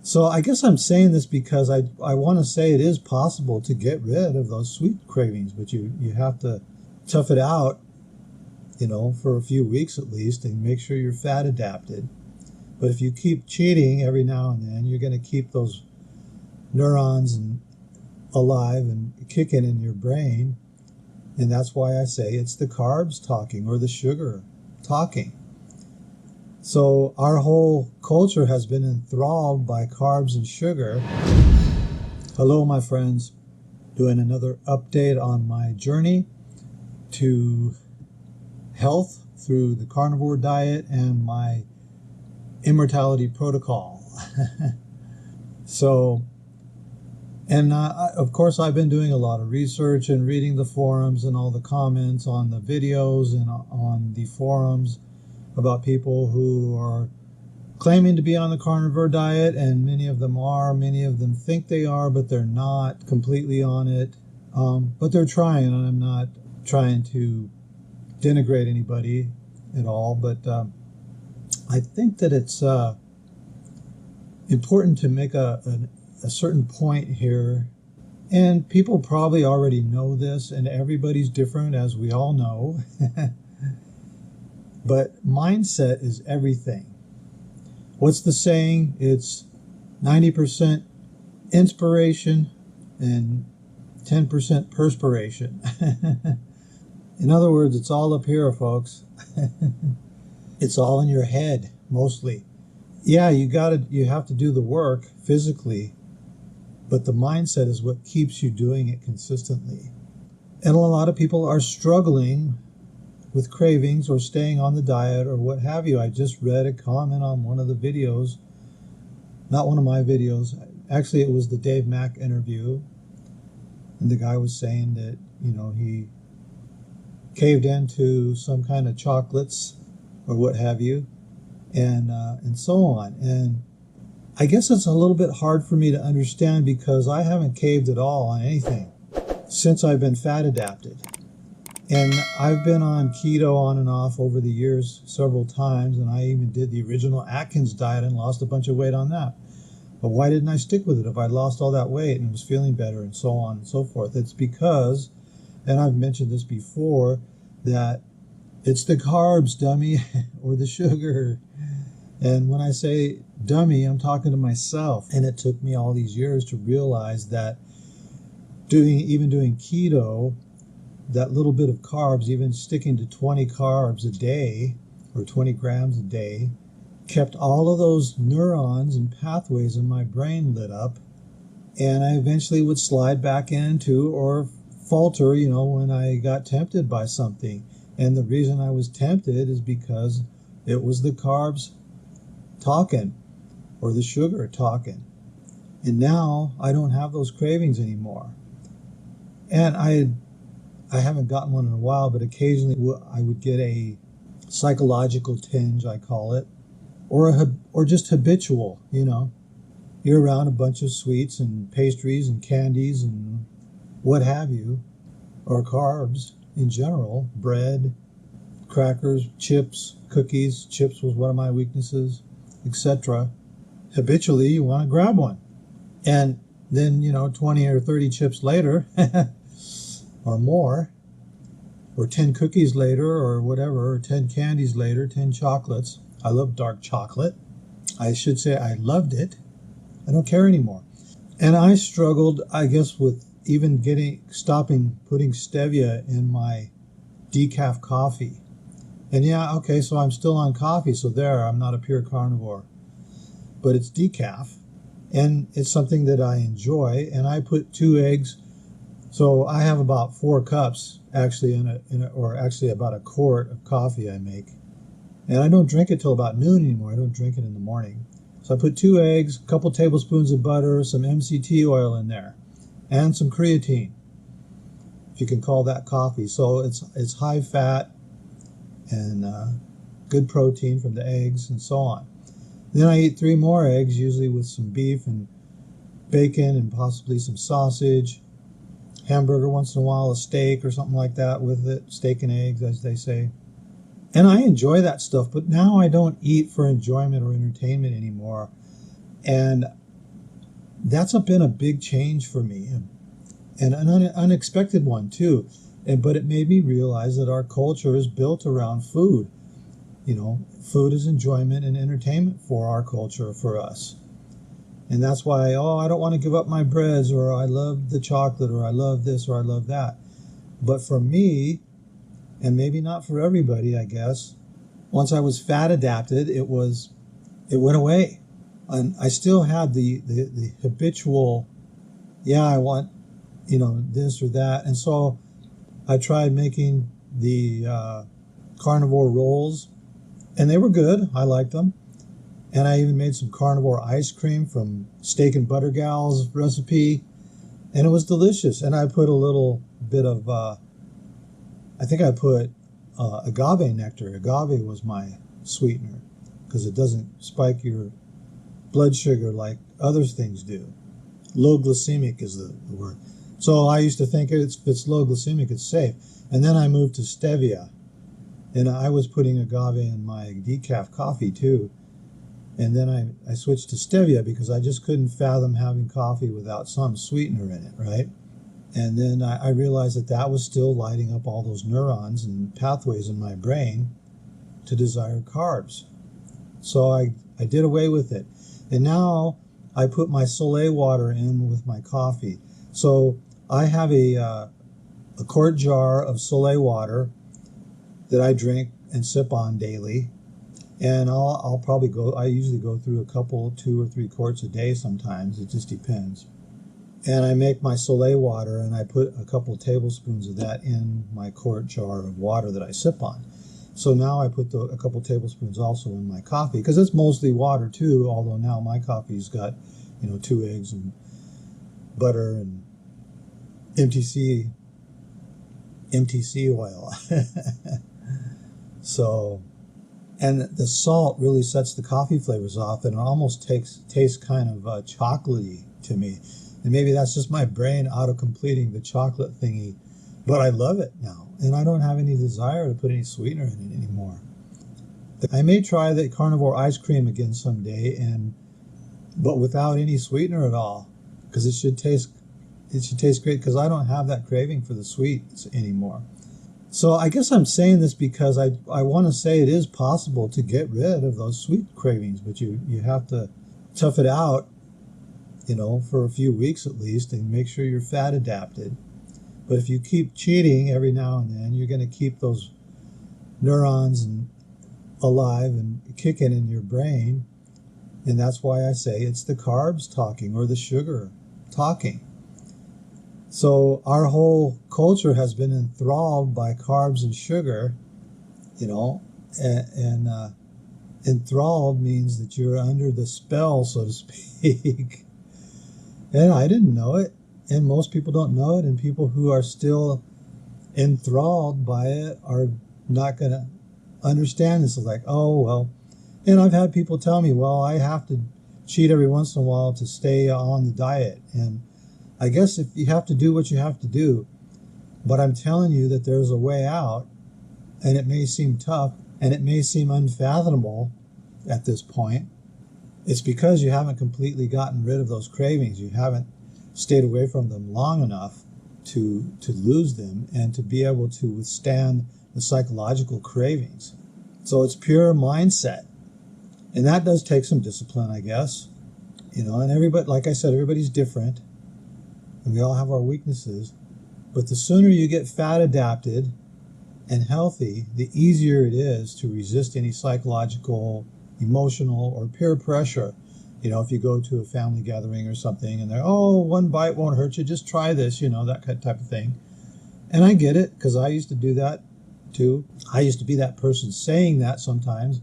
So I guess I'm saying this because I want to say it is possible to get rid of those sweet cravings, but you have to tough it out, for a few weeks at least, and make sure you're fat adapted. But if you keep cheating every now and then, you're going to keep those neurons alive and kicking in your brain. And that's why I say it's the carbs talking or the sugar talking. So our whole culture has been enthralled by carbs and sugar. Hello, my friends. Doing another update on my journey to health through the carnivore diet and my immortality protocol. Of course, I've been doing a lot of research and reading the forums and all the comments on the videos and on the forums about people who are claiming to be on the carnivore diet, and many of them are. Many of them think they are, but they're not completely on it. But they're trying, and I'm not trying to denigrate anybody at all. But I think that it's important to make a certain point here. And people probably already know this, and everybody's different, as we all know. But mindset is everything. What's the saying? It's 90% inspiration and 10% perspiration. In other words, it's all up here, folks. It's all in your head, mostly. Yeah, you have to do the work physically, but the mindset is what keeps you doing it consistently. And a lot of people are struggling with cravings or staying on the diet or what have you. I just read a comment on one of the videos, not one of my videos. Actually, it was the Dave Mack interview. And the guy was saying that, he caved into some kind of chocolates or what have you, and so on. And I guess it's a little bit hard for me to understand because I haven't caved at all on anything since I've been fat adapted. And I've been on keto on and off over the years several times, and I even did the original Atkins diet and lost a bunch of weight on that. But why didn't I stick with it if I lost all that weight and was feeling better and so on and so forth? It's because, and I've mentioned this before, that it's the carbs, dummy, or the sugar. And when I say dummy, I'm talking to myself. And it took me all these years to realize that even doing keto, that little bit of carbs, even sticking to 20 carbs a day or 20 grams a day, kept all of those neurons and pathways in my brain lit up. And I eventually would slide back into or falter, when I got tempted by something. And the reason I was tempted is because it was the carbs talking or the sugar talking. And now I don't have those cravings anymore. And I haven't gotten one in a while, but occasionally I would get a psychological tinge, I call it, or just habitual, You're around a bunch of sweets and pastries and candies and what have you, or carbs in general, bread, crackers, chips, cookies. Chips was one of my weaknesses, etc. Habitually, you want to grab one. And then, 20 or 30 chips later, or more, or 10 cookies later, or whatever, or 10 candies later, 10 chocolates. I love dark chocolate. I should say I loved it. I don't care anymore. And I struggled, I guess, with even stopping putting stevia in my decaf coffee. And yeah, okay, so I'm still on coffee, so I'm not a pure carnivore. But it's decaf, and it's something that I enjoy, and I put 2 eggs. So I have about 4 cups, actually, or actually about a quart of coffee I make. And I don't drink it till about noon anymore. I don't drink it in the morning. So I put 2 eggs, a couple tablespoons of butter, some MCT oil in there, and some creatine, if you can call that coffee. So it's high fat and good protein from the eggs and so on. Then I eat 3 more eggs, usually with some beef and bacon and possibly some sausage, hamburger once in a while, a steak or something like that with it, steak and eggs, as they say. And I enjoy that stuff, but now I don't eat for enjoyment or entertainment anymore. And that's been a big change for me, and an unexpected one too. But it made me realize that our culture is built around food. Food is enjoyment and entertainment for our culture, for us. And that's why, I don't want to give up my breads, or I love the chocolate, or I love this, or I love that. But for me, and maybe not for everybody, I guess, once I was fat adapted, it went away. And I still had the habitual, I want, this or that. And so I tried making the carnivore rolls, and they were good. I liked them. And I even made some carnivore ice cream from Steak and Butter Gal's recipe, and it was delicious. And I put a little bit of, I think I put agave nectar. Agave was my sweetener, because it doesn't spike your blood sugar like other things do. Low glycemic is the word. So I used to think if it's low glycemic, it's safe. And then I moved to stevia, and I was putting agave in my decaf coffee too. And then I switched to stevia because I just couldn't fathom having coffee without some sweetener in it, right? And then I realized that was still lighting up all those neurons and pathways in my brain to desire carbs. So I did away with it. And now I put my Soleil water in with my coffee. So I have a quart jar of Soleil water that I drink and sip on daily. And I'll probably I usually go through 2 or 3 quarts a day sometimes. It just depends. And I make my Soleil water, and I put a couple of tablespoons of that in my quart jar of water that I sip on. So now I put a couple of tablespoons also in my coffee, because it's mostly water too, although now my coffee's got, 2 eggs and butter and MTC oil. So, and the salt really sets the coffee flavors off, and it almost tastes kind of chocolatey to me. And maybe that's just my brain auto-completing the chocolate thingy, but I love it now, and I don't have any desire to put any sweetener in it anymore. I may try the carnivore ice cream again someday, but without any sweetener at all, because it should taste great, because I don't have that craving for the sweets anymore. So I guess I'm saying this because I want to say it is possible to get rid of those sweet cravings, but you have to tough it out, for a few weeks at least, and make sure you're fat adapted. But if you keep cheating every now and then, you're going to keep those neurons alive and kicking in your brain. And that's why I say it's the carbs talking, or the sugar talking. So our whole culture has been enthralled by carbs and sugar, and enthralled means that you're under the spell, so to speak. And I didn't know it, and most people don't know it, and people who are still enthralled by it are not going to understand this. It's like, oh, well, and I've had people tell me, well, I have to cheat every once in a while to stay on the diet, and I guess if you have to do what you have to do, but I'm telling you that there's a way out, and it may seem tough, and it may seem unfathomable at this point. It's because you haven't completely gotten rid of those cravings. You haven't stayed away from them long enough to lose them and to be able to withstand the psychological cravings. So it's pure mindset. And that does take some discipline, I guess. And everybody, like I said, everybody's different. And we all have our weaknesses. But the sooner you get fat adapted and healthy, the easier it is to resist any psychological, emotional, or peer pressure. If you go to a family gathering or something and they're, one bite won't hurt you, just try this, that type of thing. And I get it, because I used to do that too. I used to be that person saying that sometimes,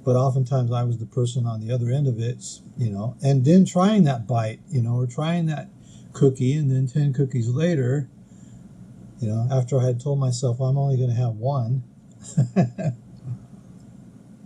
but oftentimes I was the person on the other end of it, and then trying that bite, or trying that cookie, and then 10 cookies later, after I had told myself I'm only going to have one.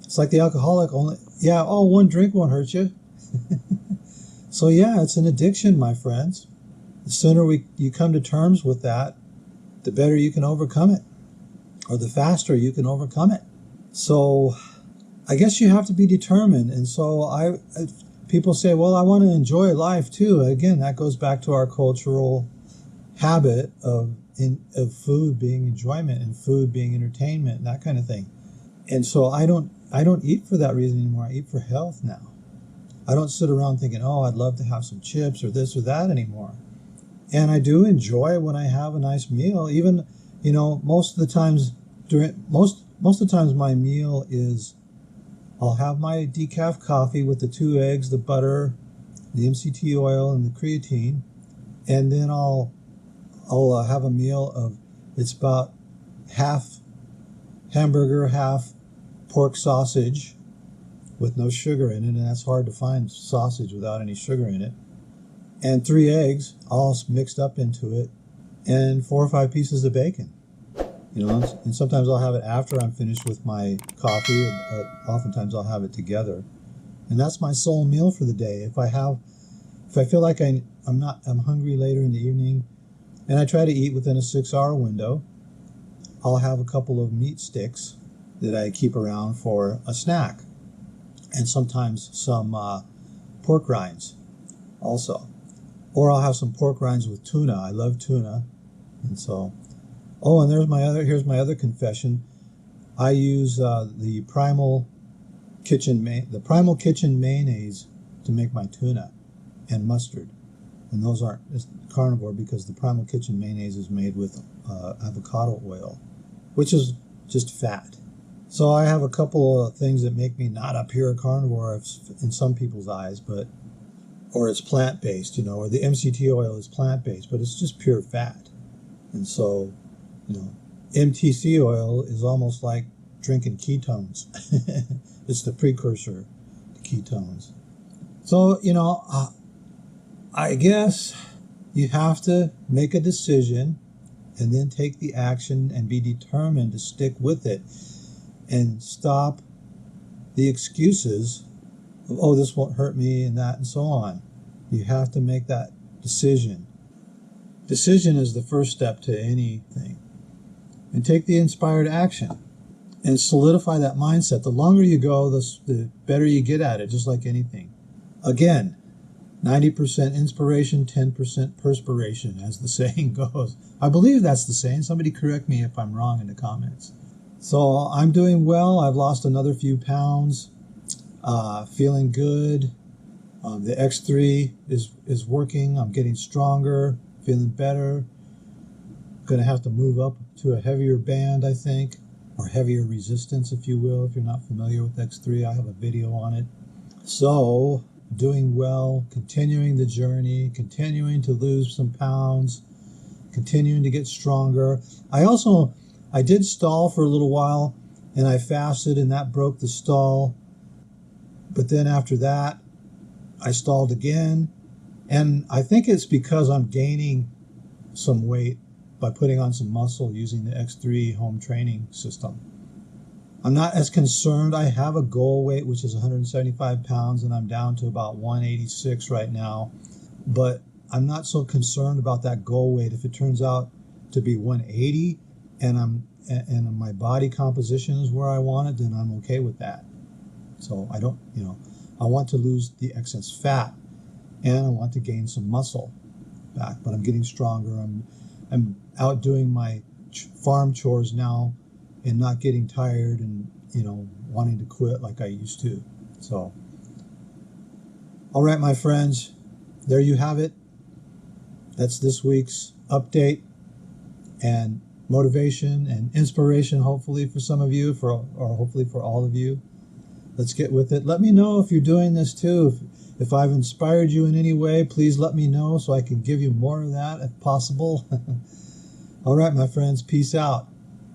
It's like the alcoholic, one drink won't hurt you. So it's an addiction, my friends. The sooner you come to terms with that, the better you can overcome it, or the faster you can overcome it. So I guess you have to be determined. And so people say, well, I want to enjoy life too. Again, that goes back to our cultural habit of food being enjoyment and food being entertainment and that kind of thing. And so I don't eat for that reason anymore. I eat for health now. I don't sit around thinking, oh, I'd love to have some chips or this or that anymore. And I do enjoy when I have a nice meal. Even, most of the times most of the times my meal is, I'll have my decaf coffee with the 2 eggs, the butter, the MCT oil, and the creatine, and then I'll have a meal of, it's about half hamburger, half pork sausage with no sugar in it, and that's hard to find sausage without any sugar in it, and 3 eggs all mixed up into it, and 4 or 5 pieces of bacon. And sometimes I'll have it after I'm finished with my coffee, and oftentimes I'll have it together. And that's my sole meal for the day. If I feel like I'm hungry later in the evening, and I try to eat within a 6-hour window, I'll have a couple of meat sticks that I keep around for a snack. And sometimes some pork rinds also. Or I'll have some pork rinds with tuna. I love tuna. And so, and here's my other confession. I use the Primal Kitchen mayonnaise to make my tuna and mustard. And those aren't carnivore because the Primal Kitchen mayonnaise is made with avocado oil, which is just fat. So I have a couple of things that make me not a pure carnivore in some people's eyes, or it's plant-based, or the MCT oil is plant-based, but it's just pure fat. And so, MTC oil is almost like drinking ketones. It's the precursor to ketones. So, I guess you have to make a decision and then take the action and be determined to stick with it and stop the excuses of, oh, this won't hurt me and that and so on. You have to make that decision. Decision is the first step to anything. And take the inspired action and solidify that mindset. The longer you go, the better you get at it, just like anything. Again, 90% inspiration, 10% perspiration, as the saying goes. I believe that's the saying. Somebody correct me if I'm wrong in the comments. So I'm doing well. I've lost another few pounds. Feeling good. The X3 is working. I'm getting stronger, feeling better. Going to have to move up to a heavier band, I think, or heavier resistance, if you will. If you're not familiar with X3, I have a video on it. So, doing well, continuing the journey, continuing to lose some pounds, continuing to get stronger. I did stall for a little while, and I fasted, and that broke the stall. But then after that, I stalled again, and I think it's because I'm gaining some weight by putting on some muscle using the X3 home training system. I'm not as concerned. I have a goal weight, which is 175 pounds, and I'm down to about 186 right now. But I'm not so concerned about that goal weight. If it turns out to be 180 and my body composition is where I want it, then I'm okay with that. So I don't, I want to lose the excess fat and I want to gain some muscle back, but I'm getting stronger. I'm out doing my farm chores now and not getting tired and, wanting to quit like I used to. So, all right, my friends, there you have it. That's this week's update and motivation and inspiration, hopefully for some of you, or hopefully for all of you. Let's get with it. Let me know if you're doing this too. If I've inspired you in any way, please let me know so I can give you more of that if possible. All right, my friends, peace out.